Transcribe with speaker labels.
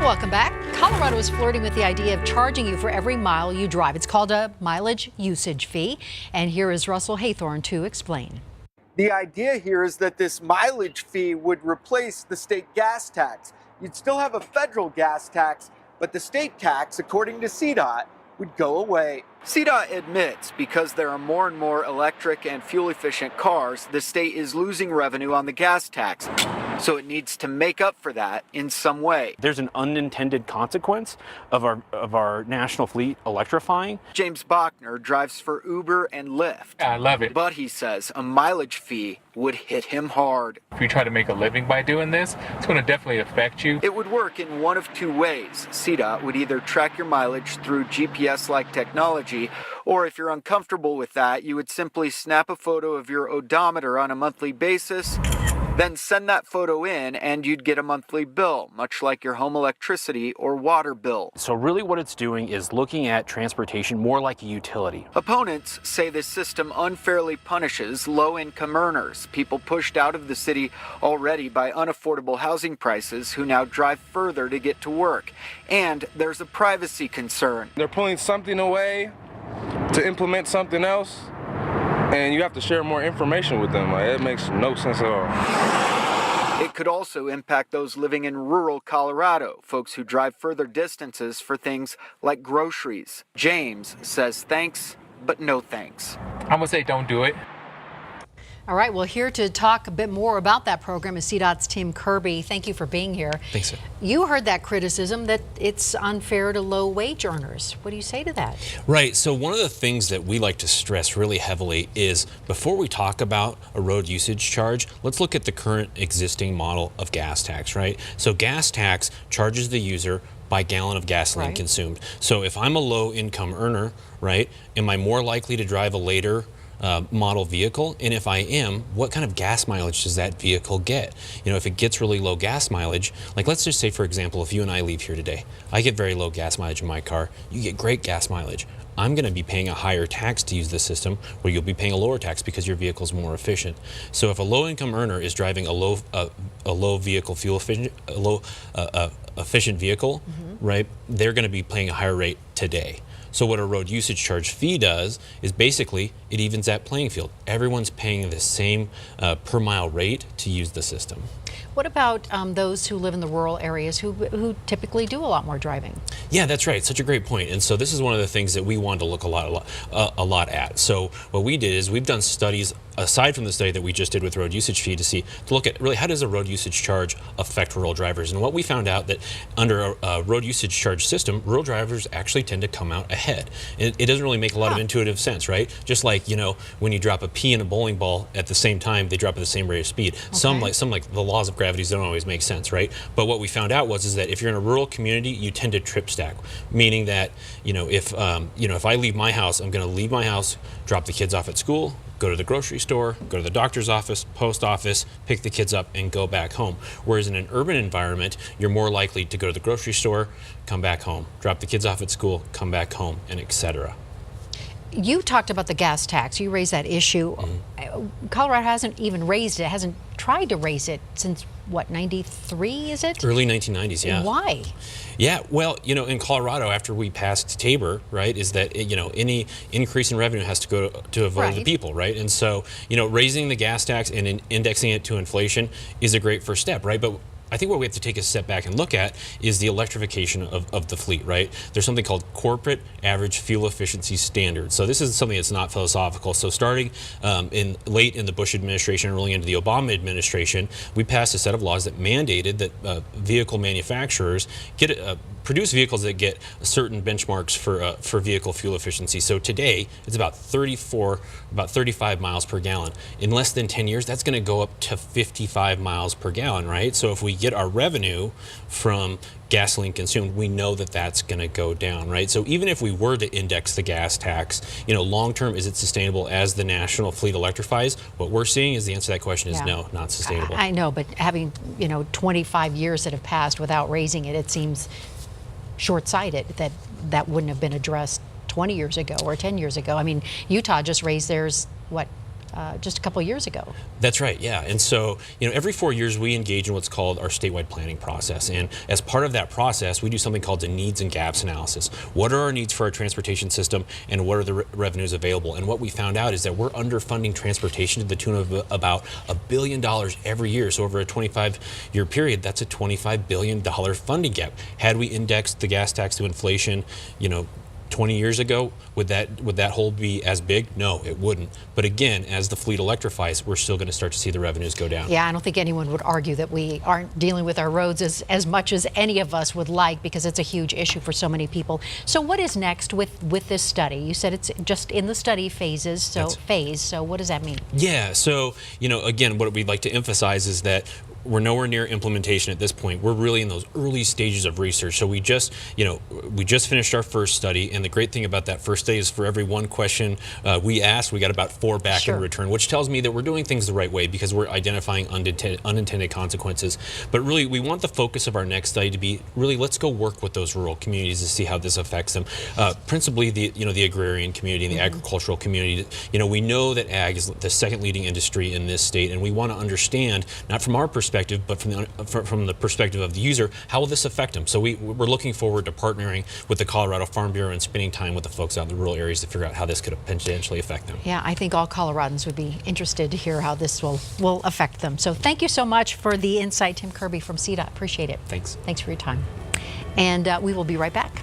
Speaker 1: Welcome back. Colorado is flirting with the idea of charging you for every mile you drive. It's called a mileage usage fee. And here is Russell Haythorne to explain.
Speaker 2: The idea here is that this mileage fee would replace the state gas tax. You'd still have a federal gas tax, but the state tax, according to CDOT, would go away. CDOT admits because there are more and more electric and fuel-efficient cars, the state is losing revenue on the gas tax. So it needs to make up for that in some way.
Speaker 3: There's an unintended consequence of our national fleet electrifying.
Speaker 2: James Bachner drives for Uber and Lyft.
Speaker 4: Yeah, I love it.
Speaker 2: But he says a mileage fee would hit him hard.
Speaker 4: If you try to make a living by doing this, it's going to definitely affect you.
Speaker 2: It would work in one of two ways. CDOT would either track your mileage through GPS-like technology, or if you're uncomfortable with that, you would simply snap a photo of your odometer on a monthly basis, then send that photo in and you'd get a monthly bill, much like your home electricity or water bill.
Speaker 3: So really what it's doing is looking at transportation more like a utility.
Speaker 2: Opponents say this system unfairly punishes low-income earners, people pushed out of the city already by unaffordable housing prices who now drive further to get to work. And there's a privacy concern.
Speaker 5: They're pulling something away to implement something else, and you have to share more information with them. It makes no sense at all.
Speaker 2: It could also impact those living in rural Colorado, folks who drive further distances for things like groceries. James says thanks, but no thanks.
Speaker 4: I'm going to say don't do it.
Speaker 1: All right, well, here to talk a bit more about that program is CDOT's Tim Kirby. Thank you for being here.
Speaker 6: Thanks, sir.
Speaker 1: You heard that criticism that it's unfair to low-wage earners. What do you say to that?
Speaker 6: Right, so one of the things that we like to stress really heavily is before we talk about a road usage charge, let's look at the current existing model of gas tax, right? So gas tax charges the user by gallon of gasoline consumed. So if I'm a low-income earner, right, am I more likely to drive a later model vehicle? And if I am, what kind of gas mileage does that vehicle get? You know, if it gets really low gas mileage, like let's just say, for example, if you and I leave here today, I get very low gas mileage in my car, you get great gas mileage. I'm going to be paying a higher tax to use the system, where you'll be paying a lower tax because your vehicle's more efficient. So if a low-income earner is driving a low vehicle fuel efficient, efficient vehicle, right, they're going to be paying a higher rate today. So what a road usage charge fee does is basically it evens that playing field. Everyone's paying the same per mile rate to use the system.
Speaker 1: What about those who live in the rural areas who typically do a lot more driving?
Speaker 6: Yeah, that's right. Such a great point. And so this is one of the things that we wanted to look a lot at. So what we did is we've done studies aside from the study that we just did with road usage fee to look at really how does a road usage charge affect rural drivers. And what we found out that under a road usage charge system, rural drivers actually tend to come out ahead. It doesn't really make a lot of intuitive sense, right? Just like, you know, when you drop a pea and a bowling ball at the same time, they drop at the same rate of speed. Okay. Some like the laws of gravity don't always make sense, right? But what we found out is that if you're in a rural community, you tend to trip stack, meaning that, you know, if I leave my house, I'm going to leave my house, drop the kids off at school, go to the grocery store, go to the doctor's office, post office, pick the kids up, and go back home. Whereas in an urban environment, you're more likely to go to the grocery store, come back home, drop the kids off at school, come back home, and etc.
Speaker 1: You talked about the gas tax. You raised that issue. Colorado hasn't even raised it, hasn't tried to raise it since, what, 93, is it?
Speaker 6: Early 1990s, yeah.
Speaker 1: Why?
Speaker 6: Yeah, well, you know, in Colorado, after we passed Tabor, right, is that, you know, any increase in revenue has to go to a vote of the people, right? And so, you know, raising the gas tax and indexing it to inflation is a great first step, right? But I think what we have to take a step back and look at is the electrification of the fleet, right? There's something called corporate average fuel efficiency standards. So this is something that's not philosophical. So starting late in the Bush administration, early into the Obama administration, we passed a set of laws that mandated that vehicle manufacturers produce vehicles that get certain benchmarks for vehicle fuel efficiency. So today, it's about 35 miles per gallon. In less than 10 years, that's going to go up to 55 miles per gallon, right? So if we get our revenue from gasoline consumed, we know that that's going to go down, right? So even if we were to index the gas tax, you know, long term, is it sustainable as the national fleet electrifies? What we're seeing is the answer to that question is no, not sustainable.
Speaker 1: I know, but having, you know, 25 years that have passed without raising it, it seems short-sighted that wouldn't have been addressed 20 years ago or 10 years ago. I mean, Utah just raised theirs, what, just a couple years ago.
Speaker 6: That's right, yeah. And so, every 4 years we engage in what's called our statewide planning process. And as part of that process, we do something called the needs and gaps analysis. What are our needs for our transportation system, and what are the revenues available? And what we found out is that we're underfunding transportation to the tune of about $1 billion every year. So over a 25-year period, that's a $25 billion funding gap. Had we indexed the gas tax to inflation, 20 years ago, would that hole be as big? No, it wouldn't. But again, as the fleet electrifies, we're still going to start to see the revenues go down.
Speaker 1: Yeah, I don't think anyone would argue that we aren't dealing with our roads as much as any of us would like, because it's a huge issue for so many people. So what is next with this study? You said it's just in the study phases, so what does that mean?
Speaker 6: Yeah, so again, what we'd like to emphasize is that we're nowhere near implementation at this point. We're really in those early stages of research. So we just finished our first study, and the great thing about that first study is for every one question we asked, we got about 4 back in return, which tells me that we're doing things the right way because we're identifying unintended consequences. But really, we want the focus of our next study to be really, let's go work with those rural communities to see how this affects them. Principally, the agrarian community and the agricultural community. We know that ag is the second leading industry in this state, and we want to understand, not from our perspective, but from the perspective of the user, how will this affect them? So we're looking forward to partnering with the Colorado Farm Bureau and spending time with the folks out in the rural areas to figure out how this could potentially affect them.
Speaker 1: Yeah, I think all Coloradans would be interested to hear how this will affect them. So thank you so much for the insight, Tim Kirby from CDOT. Appreciate it.
Speaker 6: Thanks.
Speaker 1: Thanks for your time. And we will be right back.